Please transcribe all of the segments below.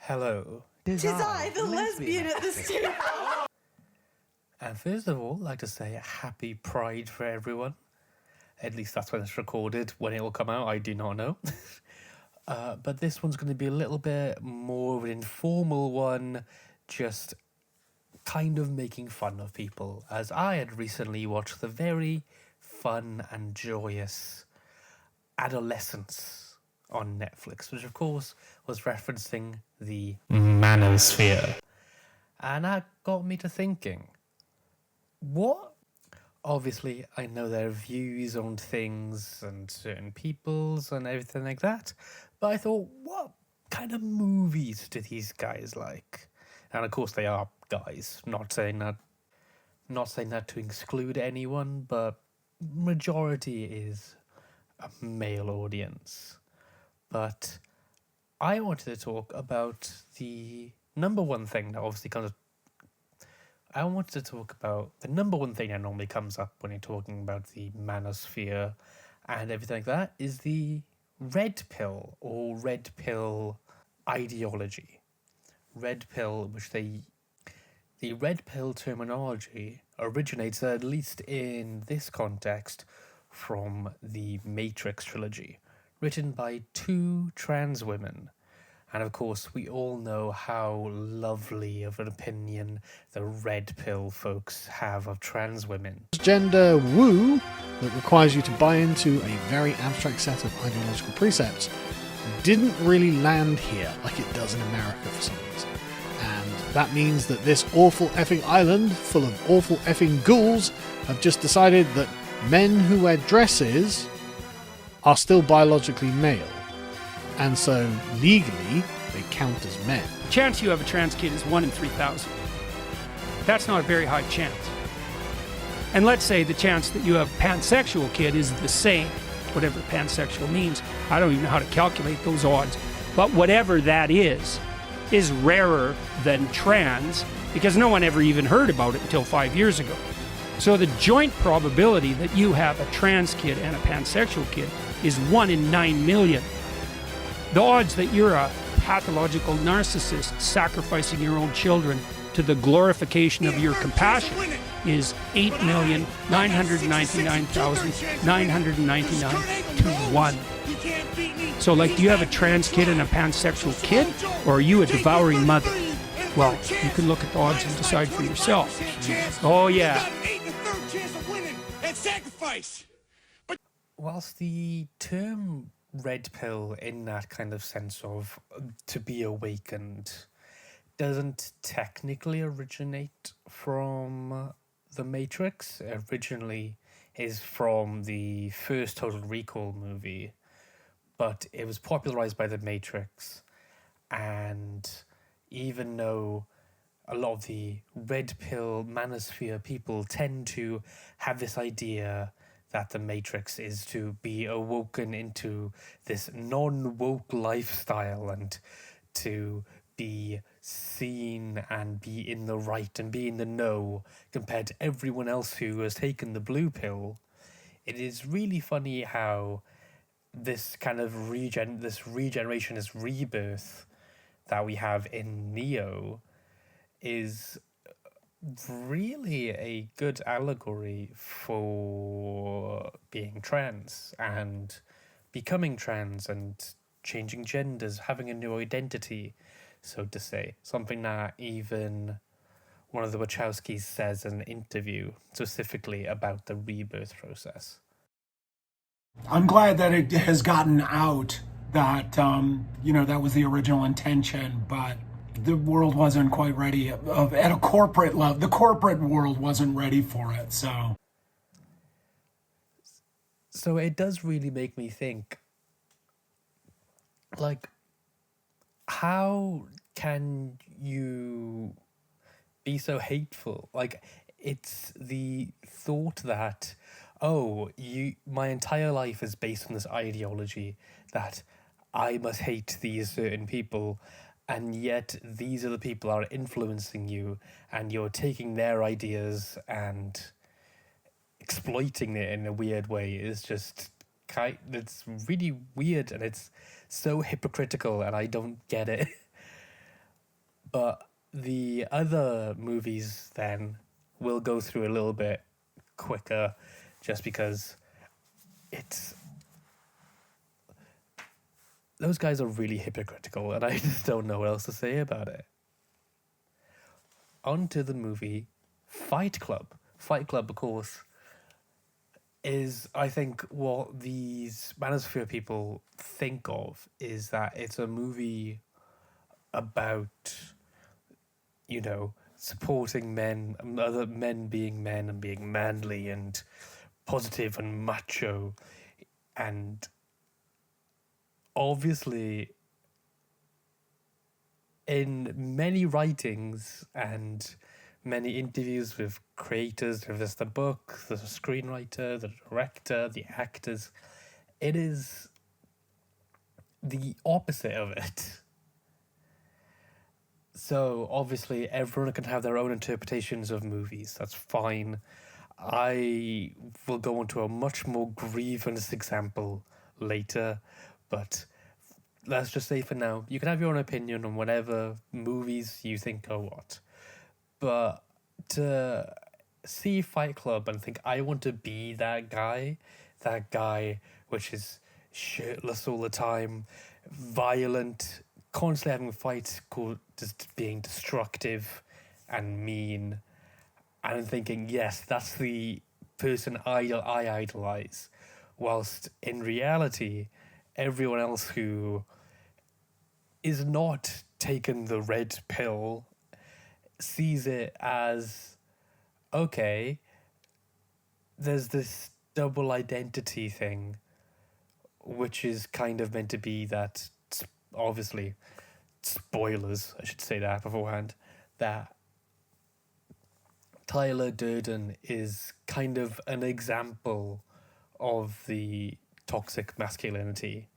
Hello. Tis I, the lesbian at this table. And first of all, I'd like to say happy Pride for everyone. At least that's when it's recorded. When it will come out, I do not know. But this one's going to be a little bit more of an informal one, just kind of making fun of people, as I had recently watched the very fun and joyous Adolescence on Netflix, which of course was referencing the Manosphere. And that got me to thinking, what? Obviously, I know their views on things and certain peoples and everything like that, but I thought, what kind of movies do these guys like? And of course, they are guys. Not saying that to exclude anyone, but majority is a male audience. But I wanted to talk about the number one thing that obviously comes. I wanted to talk about the number one thing that normally comes up when you're talking about the manosphere and everything like that is the red pill or red pill ideology. Red pill, the red pill terminology originates, at least in this context, from the Matrix trilogy, written by two trans women. And of course, we all know how lovely of an opinion the red pill folks have of trans women. Gender woo that requires you to buy into a very abstract set of ideological precepts didn't really land here like it does in America for some reason. And that means that this awful effing island full of awful effing ghouls have just decided that men who wear dresses are still biologically male. And so, legally, they count as men. The chance you have a trans kid is 1 in 3,000. That's not a very high chance. And let's say the chance that you have a pansexual kid is the same, whatever pansexual means. I don't even know how to calculate those odds. But whatever that is rarer than trans, because no one ever even heard about it until 5 years ago. So the joint probability that you have a trans kid and a pansexual kid is 1 in 9 million. The odds that you're a pathological narcissist sacrificing your own children to the glorification of your compassion is 8,999,999 to 1. So, like, do you have a trans kid and a pansexual kid, or are you a devouring mother? Well, you can look at the odds and decide for yourself. Oh, yeah. Whilst the term red pill in that kind of sense of to be awakened doesn't technically originate from the Matrix, it originally is from the first Total Recall movie, but it was popularized by the Matrix. And even though a lot of the red pill manosphere people tend to have this idea that the Matrix is to be awoken into this non-woke lifestyle and to be seen and be in the right and be in the know compared to everyone else who has taken the blue pill. It is really funny how this kind of regeneration, this rebirth that we have in Neo is really a good allegory for being trans and becoming trans and changing genders, having a new identity, so to say. Something that even one of the Wachowskis says in an interview specifically about the rebirth process. I'm glad that it has gotten out that, that was the original intention, but the world wasn't quite ready at a corporate level. The corporate world wasn't ready for it, so it does really make me think, like, how can you be so hateful? Like, it's the thought that, my entire life is based on this ideology that I must hate these certain people, and yet these are the people that are influencing you, and you're taking their ideas and exploiting it in a weird way. It's really weird, and it's so hypocritical, and I don't get it. But the other movies then will go through a little bit quicker, just because it's those guys are really hypocritical, and I just don't know what else to say about it. On to the movie Fight Club. Fight Club, of course, is, I think, what these Manosphere people think of is that it's a movie about, you know, supporting men, other men and being manly and positive and macho. And obviously, in many writings and many interviews with creators, whether it's the book, the screenwriter, the director, the actors, it is the opposite of it. So obviously everyone can have their own interpretations of movies. That's fine. I will go into a much more grievous example later, but let's just say for now, you can have your own opinion on whatever movies you think are what. But to see Fight Club and think, I want to be that guy which is shirtless all the time, violent, constantly having fights, just being destructive and mean, and thinking, yes, that's the person I idolize. Whilst in reality, everyone else who is not taking the red pill sees it as, okay, there's this double identity thing, which is kind of meant to be that, obviously, spoilers, I should say that beforehand, that Tyler Durden is kind of an example of the toxic masculinity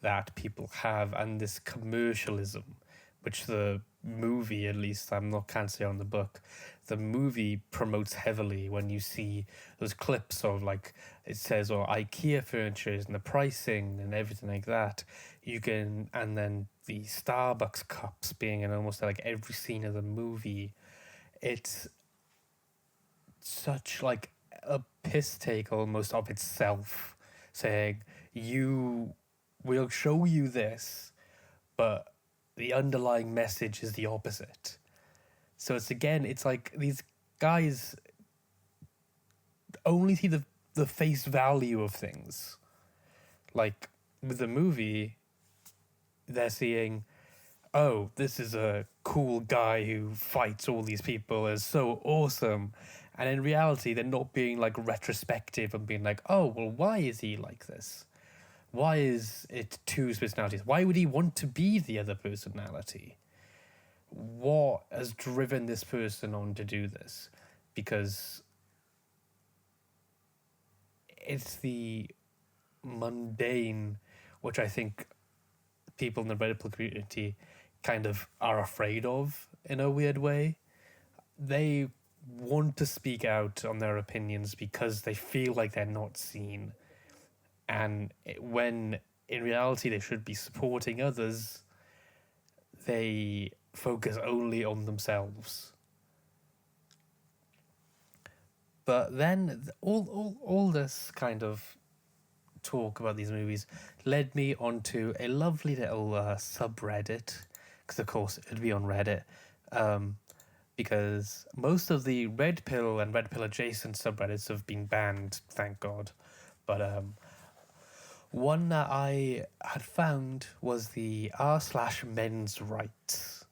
that people have, and this commercialism, which the movie, at least, can't say on the book, the movie promotes heavily. When you see those clips of, like, it says, or IKEA furnitures and the pricing and everything like that, and then the Starbucks cups being in almost like every scene of the movie, it's such like a piss take almost of itself, saying, we'll show you this, but the underlying message is the opposite. So it's like these guys only see the face value of things. Like with the movie, they're seeing, oh, this is a cool guy who fights all these people, is so awesome. And in reality, they're not being like retrospective and being like, oh, well, why is he like this? Why is it two personalities? Why would he want to be the other personality? What has driven this person on to do this? Because it's the mundane, which I think people in the Reddit community kind of are afraid of in a weird way. They want to speak out on their opinions because they feel like they're not seen. And when in reality they should be supporting others, they focus only on themselves. But then all this kind of talk about these movies led me onto a lovely little subreddit, because of course it'd be on Reddit, because most of the red pill and red pill adjacent subreddits have been banned, thank God. But one that I had found was the r/men's rights.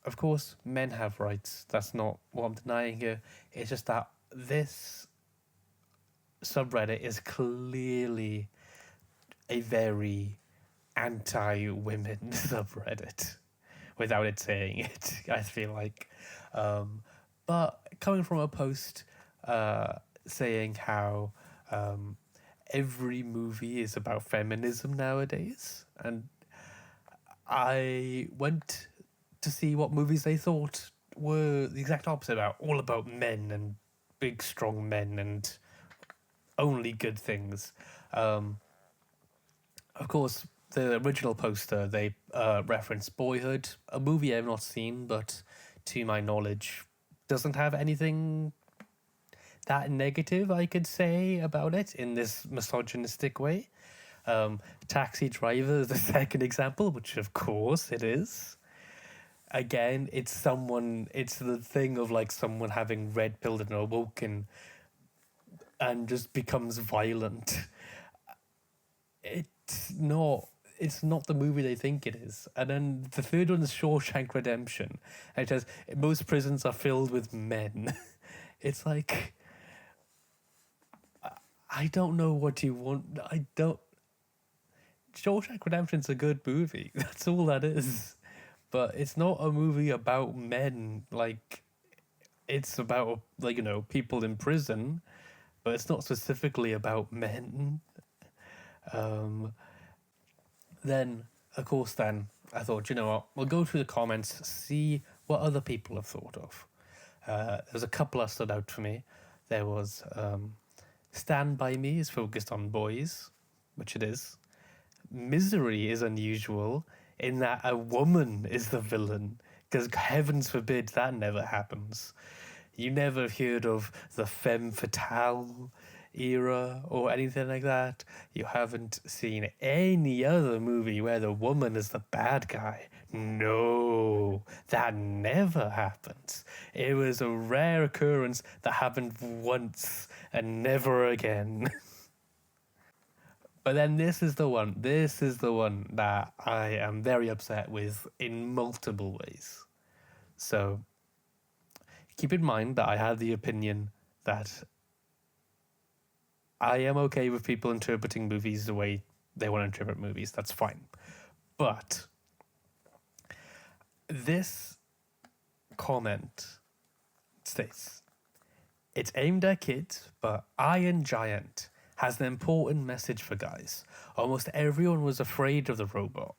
Of course, men have rights. That's not what I'm denying here. It's just that this subreddit is clearly a very anti-women subreddit, without it saying it, I feel like. But coming from a post saying how every movie is about feminism nowadays, and I went to see what movies they thought were the exact opposite, all about men and big strong men and only good things. Of course, the original poster, they reference Boyhood, a movie I've not seen, but to my knowledge, doesn't have anything that negative, I could say, about it in this misogynistic way. Taxi Driver is the second example, which of course it is. Again, it's the thing of like someone having red pilled and awoken and just becomes violent. It's not the movie they think it is. And then the third one is Shawshank Redemption. And it says, most prisons are filled with men. It's like, I don't know what you want. Shawshank Redemption's a good movie. That's all that is. But it's not a movie about men. Like, it's about, like, you know, people in prison. But it's not specifically about men. Then, of course, I thought, you know what, we'll go through the comments, see what other people have thought of. There's a couple that stood out for me. There was Stand By Me is focused on boys, which it is. Misery is unusual in that a woman is the villain, because heavens forbid that never happens. You never heard of the femme fatale era or anything like that. You haven't seen any other movie where the woman is the bad guy. No, that never happens. It was a rare occurrence that happened once and never again. But then this is the one that I am very upset with in multiple ways. So keep in mind that I had the opinion that I am okay with people interpreting movies the way they want to interpret movies. That's fine. But this comment states, it's aimed at kids, but Iron Giant has an important message for guys. Almost everyone was afraid of the robot,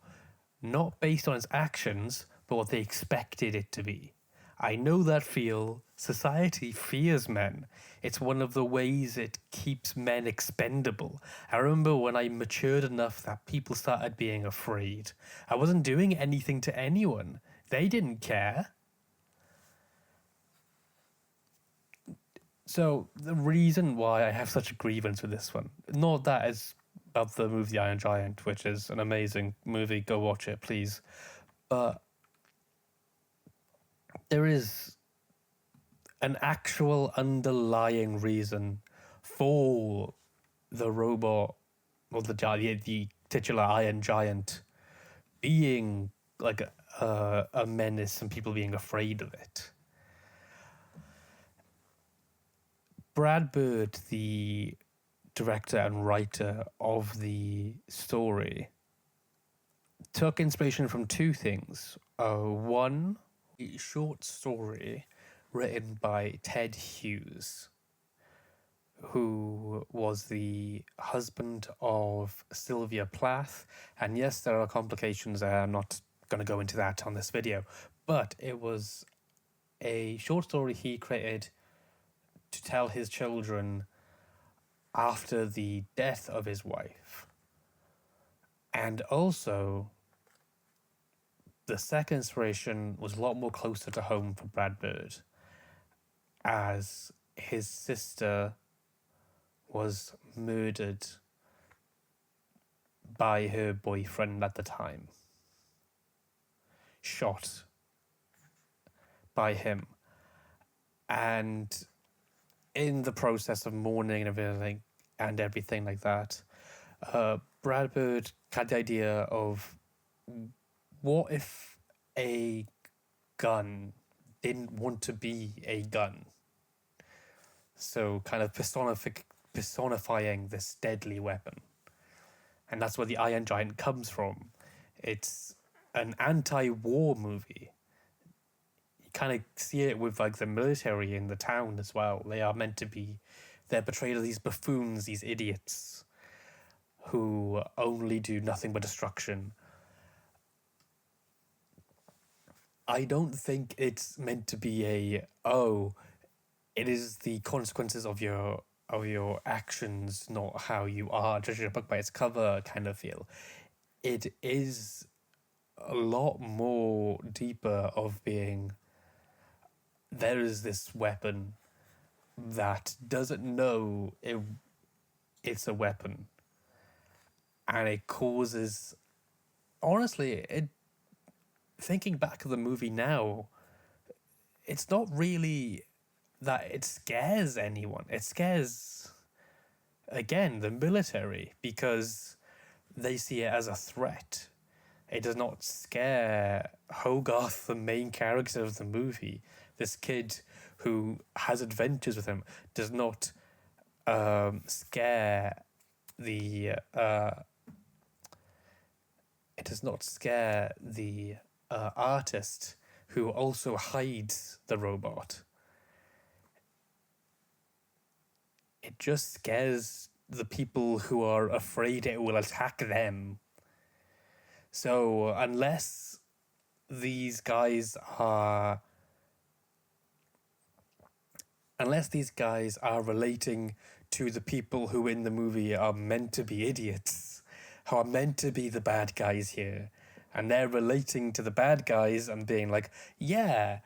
not based on its actions, but what they expected it to be. I know that feel. Society fears men. It's one of the ways it keeps men expendable. I remember when I matured enough that people started being afraid. I wasn't doing anything to anyone. They didn't care. So the reason why I have such a grievance with this one, not that it's about the movie Iron Giant, which is an amazing movie, go watch it, please. But there is an actual underlying reason for the robot, or the titular Iron Giant, being like a menace and people being afraid of it. Brad Bird, the director and writer of the story, took inspiration from two things. One, a short story written by Ted Hughes, who was the husband of Sylvia Plath. And yes, there are complications there. I'm not going to go into that on this video. But it was a short story he created to tell his children after the death of his wife. And also, the second inspiration was a lot more closer to home for Brad Bird, as his sister was murdered by her boyfriend at the time. Shot by him. And in the process of mourning and everything like that, Brad Bird had the idea of, what if a gun didn't want to be a gun? So kind of personifying this deadly weapon. And that's where the Iron Giant comes from. It's an anti-war movie. You kind of see it with like the military in the town as well. They are meant to be, they're portrayed as these buffoons, these idiots who only do nothing but destruction. I don't think it's meant to be it is the consequences of your actions, not how you are, judging a book by its cover kind of feel. it is a lot more deeper of being, there is this weapon that doesn't know it's a weapon, and it causes, honestly, it, thinking back of the movie now, it's not really that it scares anyone. It scares, again, the military, because they see it as a threat. It does not scare Hogarth, the main character of the movie. This kid who has adventures with him does not scare the. It does not scare the artist who also hides the robot. It just scares the people who are afraid it will attack them. So unless these guys are relating to the people who in the movie are meant to be idiots, who are meant to be the bad guys here, and they're relating to the bad guys and being like, yeah,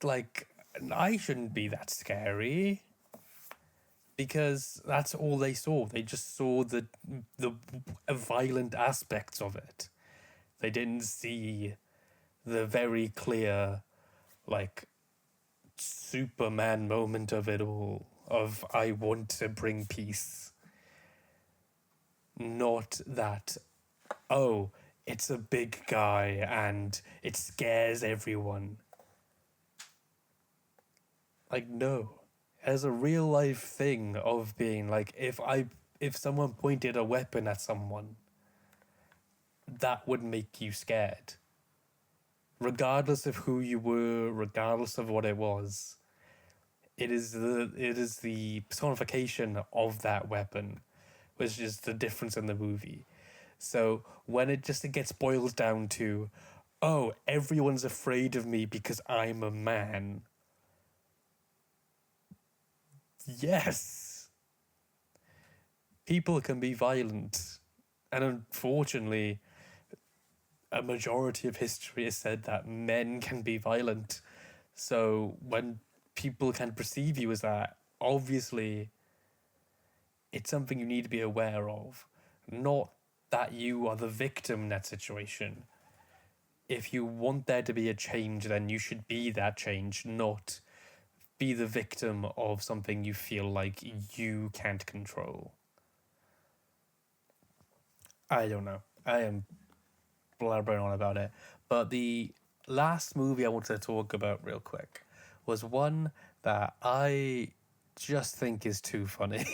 like, I shouldn't be that scary. Because that's all they saw. They just saw the violent aspects of it. They didn't see the very clear, like, Superman moment of it all. Of, I want to bring peace. Not that, oh, it's a big guy and it scares everyone. Like, no. As a real life thing of being like, if someone pointed a weapon at someone, that would make you scared. Regardless of who you were, regardless of what it was. It is the personification of that weapon, which is the difference in the movie. So when it gets boiled down to, oh, everyone's afraid of me because I'm a man. Yes. People can be violent. And unfortunately, a majority of history has said that men can be violent. So when people can perceive you as that, obviously, it's something you need to be aware of. Not that you are the victim in that situation. If you want there to be a change, then you should be that change, not be the victim of something you feel like you can't control. I don't know. I am blabbering on about it. But the last movie I wanted to talk about real quick was one that I just think is too funny.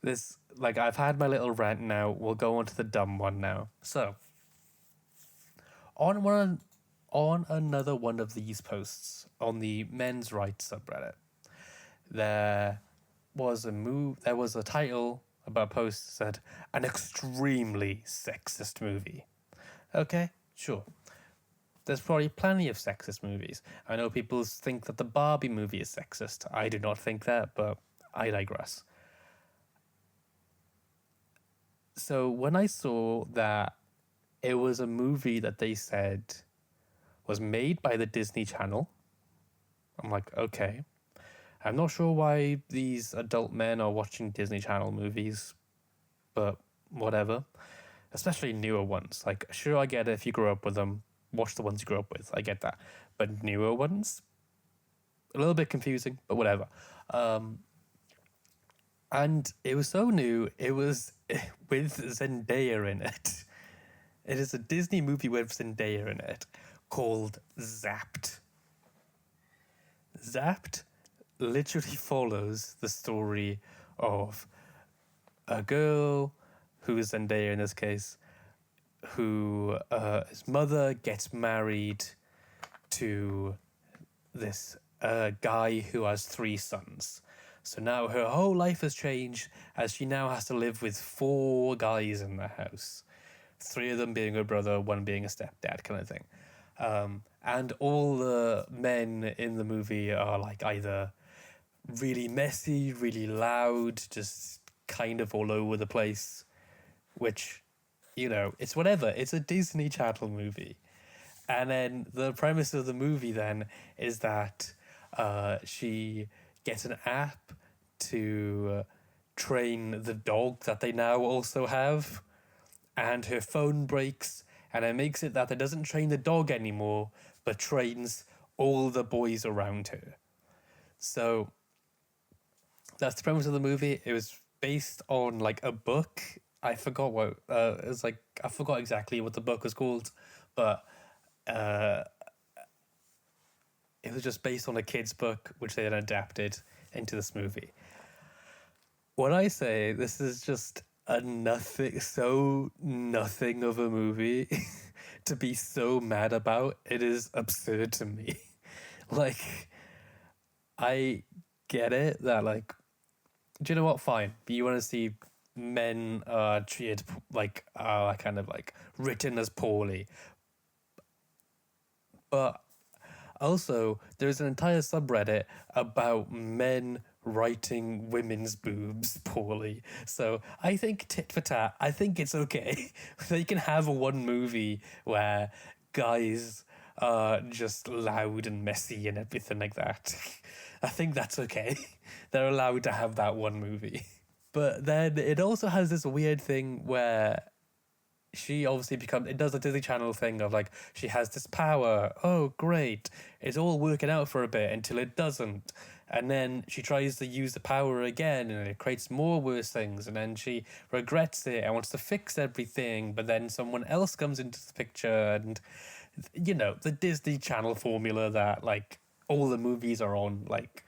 This, like, I've had my little rant now. We'll go on to the dumb one now. So, on another one of these posts on the men's rights subreddit, there was a title about a post that said, an extremely sexist movie. Okay, sure. There's probably plenty of sexist movies. I know people think that the Barbie movie is sexist. I do not think that, but I digress. So when I saw that it was a movie that they said was made by the Disney Channel, I'm like, okay. I'm not sure why these adult men are watching Disney Channel movies, but whatever. Especially newer ones. Like, sure, I get it if you grew up with them. Watch the ones you grew up with. I get that. But newer ones? A little bit confusing, but whatever. And it was so new, it was with Zendaya in it. It is a Disney movie with Zendaya in it called Zapped. Zapped literally follows the story of a girl, who is Zendaya in this case, who his mother gets married to this guy who has 3 sons. So now her whole life has changed as she now has to live with 4 guys in the house. 3 of them being her brother, 1 being a stepdad kind of thing. And all the men in the movie are like either really messy, really loud, just kind of all over the place, which you know, it's whatever. It's a Disney Channel movie. And then the premise of the movie then is that she gets an app to train the dog that they now also have, and her phone breaks, and it makes it that it doesn't train the dog anymore, but trains all the boys around her. So that's the premise of the movie. It was based on like a book. I forgot what it was like. I forgot exactly what the book was called, but it was just based on a kid's book, which they then adapted into this movie. When I say this is just a nothing of a movie to be so mad about, it is absurd to me. Like, I get it that, like, do you know what? Fine. You want to see men treated like, kind of like written as poorly. But also, there's an entire subreddit about men writing women's boobs poorly. So I think tit for tat, I think it's okay. They can have one movie where guys are just loud and messy and everything like that. I think that's okay. They're allowed to have that one movie. But then it also has this weird thing where she obviously it does the Disney Channel thing of like, she has this power. Oh, great. It's all working out for a bit until it doesn't. And then she tries to use the power again and it creates more worse things. And then she regrets it and wants to fix everything. But then someone else comes into the picture and, you know, the Disney Channel formula that like all the movies are on, like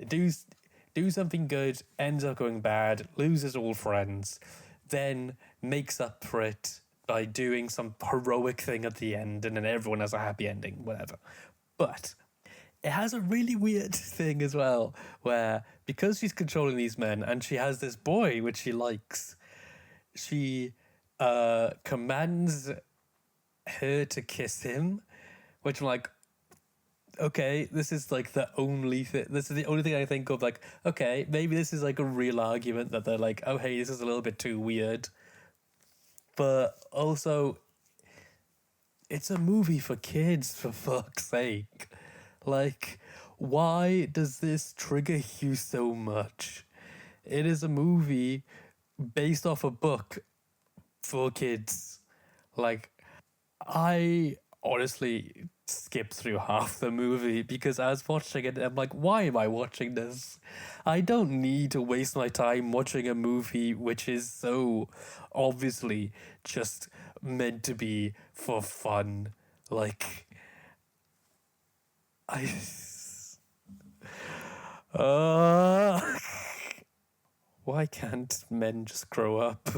do something good, ends up going bad, loses all friends, then makes up for it by doing some heroic thing at the end, and then everyone has a happy ending, whatever. But it has a really weird thing as well, where because she's controlling these men and she has this boy which she likes, she commands her to kiss him, which I'm like, okay, this is like the only thing. This is the only thing I think of. Like, okay, maybe this is like a real argument that they're like, oh, hey, this is a little bit too weird. But also, it's a movie for kids, for fuck's sake. Like, why does this trigger you so much? It is a movie based off a book for kids. Like, I honestly skipped through half the movie because I was watching it and I'm like, why am I watching this? I don't need to waste my time watching a movie which is so obviously just meant to be for fun. Like, I... why can't men just grow up?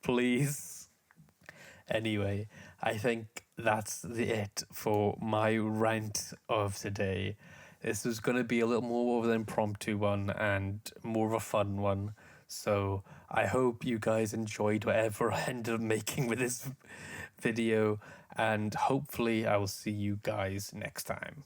Please. Anyway, I think that's it for my rant of today. This was going to be a little more of an impromptu one and more of a fun one. So I hope you guys enjoyed whatever I ended up making with this video. And hopefully I will see you guys next time.